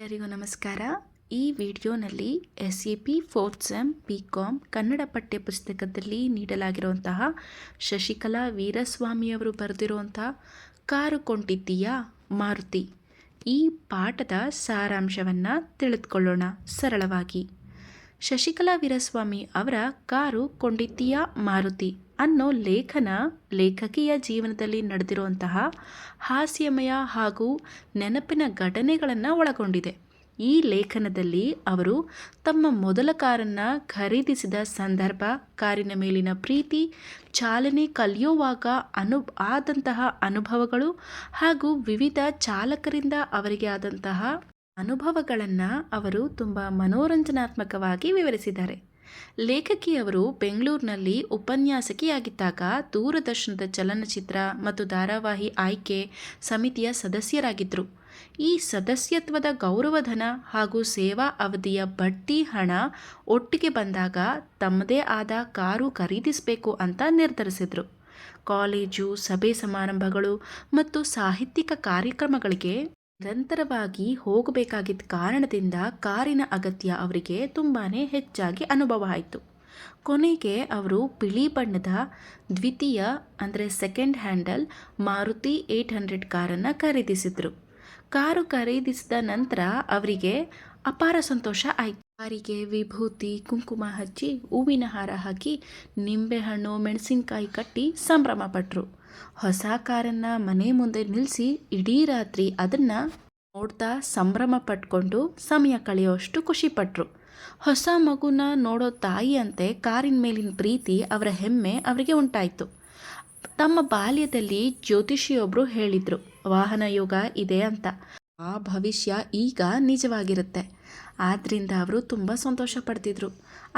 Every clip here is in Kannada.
ಎಲ್ಲರಿಗೂ ನಮಸ್ಕಾರ. ಈ ವಿಡಿಯೋನಲ್ಲಿ SAP 4th sem BCom Kannada ಪಠ್ಯಪುಸ್ತಕದಲ್ಲಿ ನೀಡಲಾಗಿರುವಂತಹ ಶಶಿಕಲಾ ವೀರಸ್ವಾಮಿಯವರು ಬರೆದಿರುವಂತಹ ಕಾರು ಕೊಂಟಿದ್ದೀಯಾ ಮಾರುತಿ ಈ ಪಾಠದ ಸಾರಾಂಶವನ್ನು ತಿಳಿದುಕೊಳ್ಳೋಣ ಸರಳವಾಗಿ. ಶಶಿಕಲಾ ವೀರಸ್ವಾಮಿ ಅವರ ಕಾರು ಕೊಂಡಿದ್ದೀಯಾ ಮಾರುತಿ ಅನ್ನೋ ಲೇಖನ ಲೇಖಕಿಯ ಜೀವನದಲ್ಲಿ ನಡೆದಿರುವಂತಹ ಹಾಸ್ಯಮಯ ಹಾಗೂ ನೆನಪಿನ ಘಟನೆಗಳನ್ನು ಒಳಗೊಂಡಿದೆ. ಈ ಲೇಖನದಲ್ಲಿ ಅವರು ತಮ್ಮ ಮೊದಲ ಕಾರನ್ನು ಖರೀದಿಸಿದ ಸಂದರ್ಭ, ಕಾರಿನ ಮೇಲಿನ ಪ್ರೀತಿ, ಚಾಲನೆ ಕಲಿಯುವಾಗ ಆದಂತಹ ಅನುಭವಗಳು ಹಾಗೂ ವಿವಿಧ ಚಾಲಕರಿಂದ ಅವರಿಗೆ ಆದಂತಹ ಅನುಭವಗಳನ್ನು ಅವರು ತುಂಬ ಮನೋರಂಜನಾತ್ಮಕವಾಗಿ ವಿವರಿಸಿದ್ದಾರೆ. ಲೇಖಕಿಯವರು ಬೆಂಗಳೂರಿನಲ್ಲಿ ಉಪನ್ಯಾಸಕಿಯಾಗಿದ್ದಾಗ ದೂರದರ್ಶನದ ಚಲನಚಿತ್ರ ಮತ್ತು ಧಾರಾವಾಹಿ ಆಯ್ಕೆ ಸಮಿತಿಯ ಸದಸ್ಯರಾಗಿದ್ದರು. ಈ ಸದಸ್ಯತ್ವದ ಗೌರವಧನ ಹಾಗೂ ಸೇವಾ ಅವಧಿಯ ಬಡ್ಡಿ ಹಣ ಒಟ್ಟಿಗೆ ಬಂದಾಗ ತಮ್ಮದೇ ಆದ ಕಾರು ಖರೀದಿಸಬೇಕು ಅಂತ ನಿರ್ಧರಿಸಿದರು. ಕಾಲೇಜು, ಸಭೆ ಸಮಾರಂಭಗಳು ಮತ್ತು ಸಾಹಿತ್ಯಿಕ ಕಾರ್ಯಕ್ರಮಗಳಿಗೆ ನಿರಂತರವಾಗಿ ಹೋಗಬೇಕಾಗಿದ್ದ ಕಾರಣದಿಂದ ಕಾರಿನ ಅಗತ್ಯ ಅವರಿಗೆ ತುಂಬಾ ಹೆಚ್ಚಾಗಿ ಅನುಭವ ಆಯಿತು. ಕೊನೆಗೆ ಅವರು ಬಿಳಿ ಬಣ್ಣದ ದ್ವಿತೀಯ ಅಂದರೆ ಸೆಕೆಂಡ್ ಹ್ಯಾಂಡಲ್ ಮಾರುತಿ 800 ಕಾರನ್ನು ಖರೀದಿಸಿದರು. ಕಾರು ಖರೀದಿಸಿದ ನಂತರ ಅವರಿಗೆ ಅಪಾರ ಸಂತೋಷ ಆಯಿತು. ಕಾರಿಗೆ ವಿಭೂತಿ, ಕುಂಕುಮ ಹಚ್ಚಿ, ಹೂವಿನ ಹಾರ ಹಾಕಿ, ನಿಂಬೆಹಣ್ಣು, ಮೆಣಸಿನಕಾಯಿ ಕಟ್ಟಿ ಸಂಭ್ರಮ ಪಟ್ಟರು. ಹೊಸ ಕಾರನ್ನು ಮನೆ ಮುಂದೆ ನಿಲ್ಲಿಸಿ ಇಡೀ ರಾತ್ರಿ ಅದನ್ನು ನೋಡ್ತಾ ಸಂಭ್ರಮ ಪಟ್ಕೊಂಡು ಸಮಯ ಕಳೆಯೋಷ್ಟು ಖುಷಿಪಟ್ಟರು. ಹೊಸ ಮಗುನ ನೋಡೋ ತಾಯಿಯಂತೆ ಕಾರಿನ ಮೇಲಿನ ಪ್ರೀತಿ, ಅವರ ಹೆಮ್ಮೆ ಅವರಿಗೆ ಉಂಟಾಯಿತು. ತಮ್ಮ ಬಾಲ್ಯದಲ್ಲಿ ಜ್ಯೋತಿಷಿಯೊಬ್ಬರು ಹೇಳಿದರು, ವಾಹನ ಯೋಗ ಇದೆ ಅಂತ. ಆ ಭವಿಷ್ಯ ಈಗ ನಿಜವಾಗಿರುತ್ತೆ. ಆದ್ದರಿಂದ ಅವರು ತುಂಬ ಸಂತೋಷ ಪಡ್ತಿದ್ರು.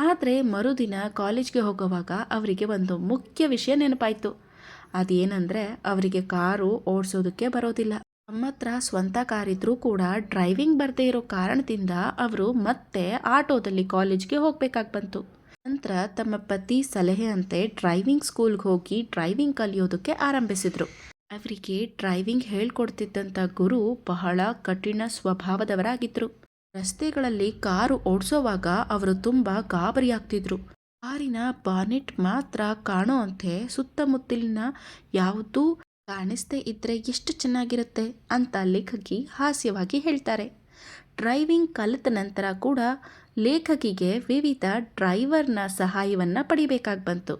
ಆದರೆ ಮರುದಿನ ಕಾಲೇಜ್ಗೆ ಹೋಗುವಾಗ ಅವರಿಗೆ ಒಂದು ಮುಖ್ಯ ವಿಷಯ ನೆನಪಾಯಿತು. ಅದೇನೆಂದರೆ ಅವರಿಗೆ ಕಾರು ಓಡಿಸೋದಕ್ಕೆ ಬರೋದಿಲ್ಲ. ತಮ್ಮ ಹತ್ರ ಸ್ವಂತ ಕಾರಿದ್ರೂ ಕೂಡ ಡ್ರೈವಿಂಗ್ ಬರದೇ ಇರೋ ಕಾರಣದಿಂದ ಅವರು ಮತ್ತೆ ಆಟೋದಲ್ಲಿ ಕಾಲೇಜ್ಗೆ ಹೋಗಬೇಕಾಗಿ ಬಂತು. ನಂತರ ತಮ್ಮ ಪತಿ ಸಲಹೆಯಂತೆ ಡ್ರೈವಿಂಗ್ ಸ್ಕೂಲ್ಗೆ ಹೋಗಿ ಡ್ರೈವಿಂಗ್ ಕಲಿಯೋದಕ್ಕೆ ಆರಂಭಿಸಿದರು. ಅವರಿಗೆ ಡ್ರೈವಿಂಗ್ ಹೇಳ್ಕೊಡ್ತಿದ್ದಂಥ ಗುರು ಬಹಳ ಕಠಿಣ ಸ್ವಭಾವದವರಾಗಿದ್ದರು. ರಸ್ತೆಗಳಲ್ಲಿ ಕಾರು ಓಡಿಸೋವಾಗ ಅವರು ತುಂಬ ಗಾಬರಿಯಾಗ್ತಿದ್ರು. ಕಾರಿನ ಬಾನೆಟ್ ಮಾತ್ರ ಕಾಣೋ ಅಂತೆ ಸುತ್ತಮುತ್ತಲಿನ ಯಾವುದೂ ಕಾಣಿಸ್ದೇ ಇದ್ದರೆ ಎಷ್ಟು ಚೆನ್ನಾಗಿರುತ್ತೆ ಅಂತ ಲೇಖಕಿ ಹಾಸ್ಯವಾಗಿ ಹೇಳ್ತಾರೆ. ಡ್ರೈವಿಂಗ್ ಕಲಿತ ನಂತರ ಕೂಡ ಲೇಖಕಿಗೆ ವಿವಿಧ ಡ್ರೈವರ್ನ ಸಹಾಯವನ್ನು ಪಡಿಬೇಕಾಗಿ ಬಂತು.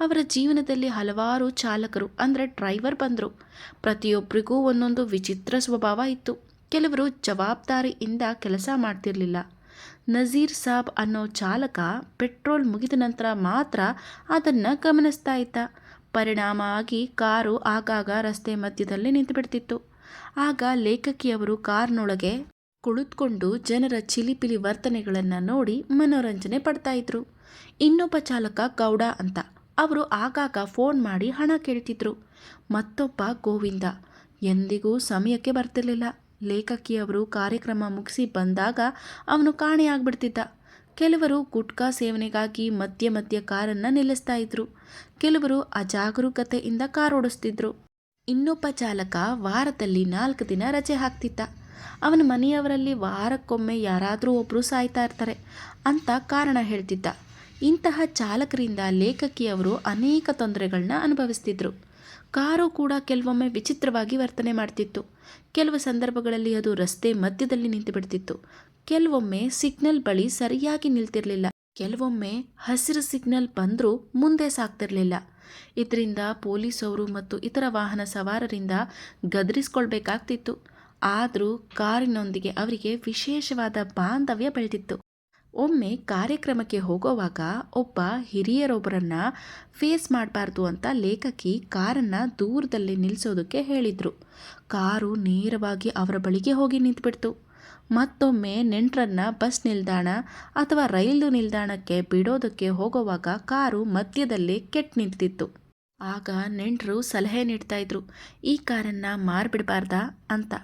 ಅವರ ಜೀವನದಲ್ಲಿ ಹಲವಾರು ಚಾಲಕರು ಅಂದರೆ ಡ್ರೈವರ್ ಬಂದರು. ಪ್ರತಿಯೊಬ್ಬರಿಗೂ ಒಂದೊಂದು ವಿಚಿತ್ರ ಸ್ವಭಾವ ಇತ್ತು. ಕೆಲವರು ಜವಾಬ್ದಾರಿಯಿಂದ ಕೆಲಸ ಮಾಡ್ತಿರಲಿಲ್ಲ. ನಜೀರ್ ಸಾಬ್ ಅನ್ನೋ ಚಾಲಕ ಪೆಟ್ರೋಲ್ ಮುಗಿದ ನಂತರ ಮಾತ್ರ ಅದನ್ನು ಗಮನಿಸ್ತಾ ಇದ್ದ. ಪರಿಣಾಮ ಆಗಿ ಕಾರು ಆಗಾಗ ರಸ್ತೆ ಮಧ್ಯದಲ್ಲಿ ನಿಂತುಬಿಡ್ತಿತ್ತು. ಆಗ ಲೇಖಕಿಯವರು ಕಾರ್ನೊಳಗೆ ಕುಳಿತುಕೊಂಡು ಜನರ ಚಿಲಿಪಿಲಿ ವರ್ತನೆಗಳನ್ನು ನೋಡಿ ಮನೋರಂಜನೆ ಪಡ್ತಾ ಇದ್ರು. ಇನ್ನೊಬ್ಬ ಚಾಲಕ ಗೌಡ ಅಂತ, ಅವರು ಆಗಾಗ ಫೋನ್ ಮಾಡಿ ಹಣ ಕೇಳ್ತಿದ್ರು. ಮತ್ತೊಬ್ಬ ಗೋವಿಂದ ಎಂದಿಗೂ ಸಮಯಕ್ಕೆ ಬರ್ತಿರ್ಲಿಲ್ಲ. ಲೇಖಕಿಯವರು ಕಾರ್ಯಕ್ರಮ ಮುಗಿಸಿ ಬಂದಾಗ ಅವನು ಕಾಣೆಯಾಗ್ಬಿಡ್ತಿದ್ದ. ಕೆಲವರು ಗುಟ್ಕಾ ಸೇವನೆಗಾಗಿ ಮಧ್ಯ ಮಧ್ಯ ಕಾರನ್ನು ನಿಲ್ಲಿಸ್ತಾ ಇದ್ರು. ಕೆಲವರು ಅಜಾಗರೂಕತೆಯಿಂದ ಕಾರ್ ಓಡಿಸ್ತಿದ್ರು. ಇನ್ನೊಬ್ಬ ಚಾಲಕ ವಾರದಲ್ಲಿ 4 ದಿನ ರಜೆ ಹಾಕ್ತಿದ್ದ. ಅವನ ಮನೆಯವರಲ್ಲಿ ವಾರಕ್ಕೊಮ್ಮೆ ಯಾರಾದರೂ ಒಬ್ಬರು ಸಾಯ್ತಾ ಇರ್ತಾರೆ ಅಂತ ಕಾರಣ ಹೇಳ್ತಿದ್ದ. ಇಂತಹ ಚಾಲಕರಿಂದ ಲೇಖಕಿಯವರು ಅನೇಕ ತೊಂದರೆಗಳನ್ನ ಅನುಭವಿಸ್ತಿದ್ರು. ಕಾರು ಕೂಡ ಕೆಲವೊಮ್ಮೆ ವಿಚಿತ್ರವಾಗಿ ವರ್ತನೆ ಮಾಡ್ತಿತ್ತು. ಕೆಲವು ಸಂದರ್ಭಗಳಲ್ಲಿ ಅದು ರಸ್ತೆ ಮಧ್ಯದಲ್ಲಿ ನಿಂತು ಬಿಡ್ತಿತ್ತು. ಕೆಲವೊಮ್ಮೆ ಸಿಗ್ನಲ್ ಬಳಿ ಸರಿಯಾಗಿ ನಿಲ್ತಿರ್ಲಿಲ್ಲ. ಕೆಲವೊಮ್ಮೆ ಹಸಿರು ಸಿಗ್ನಲ್ ಬಂದರೂ ಮುಂದೆ ಸಾಗ್ತಿರ್ಲಿಲ್ಲ. ಇದರಿಂದ ಪೊಲೀಸವರು ಮತ್ತು ಇತರ ವಾಹನ ಸವಾರರಿಂದ ಗದರಿಸ್ಕೊಳ್ಬೇಕಾಗ್ತಿತ್ತು. ಆದರೂ ಕಾರಿನೊಂದಿಗೆ ಅವರಿಗೆ ವಿಶೇಷವಾದ ಬಾಂಧವ್ಯ ಬೆಳೆದಿತ್ತು. ಒಮ್ಮೆ ಕಾರ್ಯಕ್ರಮಕ್ಕೆ ಹೋಗೋವಾಗ ಒಬ್ಬ ಹಿರಿಯರೊಬ್ಬರನ್ನ ಫೇಸ್ ಮಾಡಬಾರ್ದು ಅಂತ ಲೇಖಕಿ ಕಾರನ್ನು ದೂರದಲ್ಲಿ ನಿಲ್ಲಿಸೋದಕ್ಕೆ ಹೇಳಿದರು. ಕಾರು ನೇರವಾಗಿ ಅವರ ಬಳಿಗೆ ಹೋಗಿ ನಿಂತುಬಿಡ್ತು. ಮತ್ತೊಮ್ಮೆ ನೆಂಟರನ್ನ ಬಸ್ ನಿಲ್ದಾಣ ಅಥವಾ ರೈಲು ನಿಲ್ದಾಣಕ್ಕೆ ಬಿಡೋದಕ್ಕೆ ಹೋಗುವಾಗ ಕಾರು ಮಧ್ಯದಲ್ಲೇ ಕೆಟ್ಟು ನಿಂತಿತ್ತು. ಆಗ ನೆಂಟರು ಸಲಹೆ ನೀಡ್ತಾ ಇದ್ರು, ಈ ಕಾರನ್ನು ಮಾರಿಬಿಡಬಾರ್ದಾ ಅಂತ.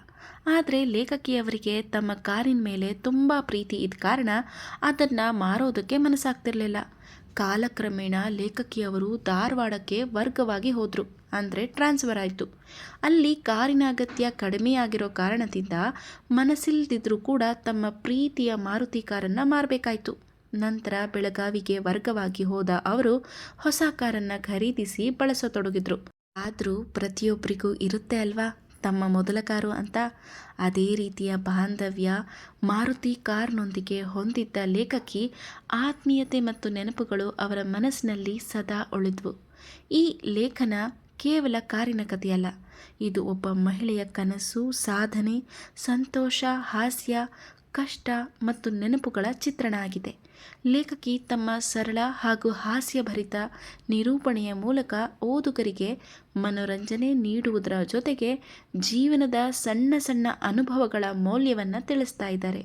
ಆದರೆ ಲೇಖಕಿಯವರಿಗೆ ತಮ್ಮ ಕಾರಿನ ಮೇಲೆ ತುಂಬ ಪ್ರೀತಿ ಇದ್ದ ಕಾರಣ ಅದನ್ನು ಮಾರೋದಕ್ಕೆ ಮನಸ್ಸಾಗ್ತಿರ್ಲಿಲ್ಲ. ಕಾಲಕ್ರಮೇಣ ಲೇಖಕಿಯವರು ಧಾರವಾಡಕ್ಕೆ ವರ್ಗವಾಗಿ ಹೋದರು, ಅಂದರೆ ಟ್ರಾನ್ಸ್ಫರ್ ಆಯಿತು. ಅಲ್ಲಿ ಕಾರಿನ ಅಗತ್ಯ ಕಡಿಮೆಯಾಗಿರೋ ಕಾರಣದಿಂದ ಮನಸ್ಸಿಲ್ದಿದ್ರೂ ಕೂಡ ತಮ್ಮ ಪ್ರೀತಿಯ ಮಾರುತಿ ಕಾರನ್ನು ಮಾರಬೇಕಾಯಿತು. ನಂತರ ಬೆಳಗಾವಿಗೆ ವರ್ಗವಾಗಿ ಹೋದ ಅವರು ಹೊಸ ಕಾರನ್ನು ಖರೀದಿಸಿ ಬಳಸತೊಡಗಿದ್ರು. ಆದರೂ ಪ್ರತಿಯೊಬ್ಬರಿಗೂ ಇರುತ್ತೆ ಅಲ್ವಾ ತಮ್ಮ ಮೊದಲ ಕಾರು ಅಂತ. ಅದೇ ರೀತಿಯ ಬಾಂಧವ್ಯ ಮಾರುತಿ ಕಾರ್ನೊಂದಿಗೆ ಹೊಂದಿದ್ದ ಲೇಖಕಿ ಆತ್ಮೀಯತೆ ಮತ್ತು ನೆನಪುಗಳು ಅವರ ಮನಸ್ಸಿನಲ್ಲಿ ಸದಾ ಉಳಿದ್ವು. ಈ ಲೇಖನ ಕೇವಲ ಕಾರಿನ ಕಥೆಯಲ್ಲ, ಇದು ಒಬ್ಬ ಮಹಿಳೆಯ ಕನಸು, ಸಾಧನೆ, ಸಂತೋಷ, ಹಾಸ್ಯ, ಕಷ್ಟ ಮತ್ತು ನೆನಪುಗಳ ಚಿತ್ರಣ ಆಗಿದೆ. ಲೇಖಕಿ ತಮ್ಮ ಸರಳ ಹಾಗೂ ಹಾಸ್ಯಭರಿತ ನಿರೂಪಣೆಯ ಮೂಲಕ ಓದುಗರಿಗೆ ಮನೋರಂಜನೆ ನೀಡುವುದರ ಜೊತೆಗೆ ಜೀವನದ ಸಣ್ಣ ಸಣ್ಣ ಅನುಭವಗಳ ಮೌಲ್ಯವನ್ನು ತಿಳಿಸ್ತಾ ಇದ್ದಾರೆ.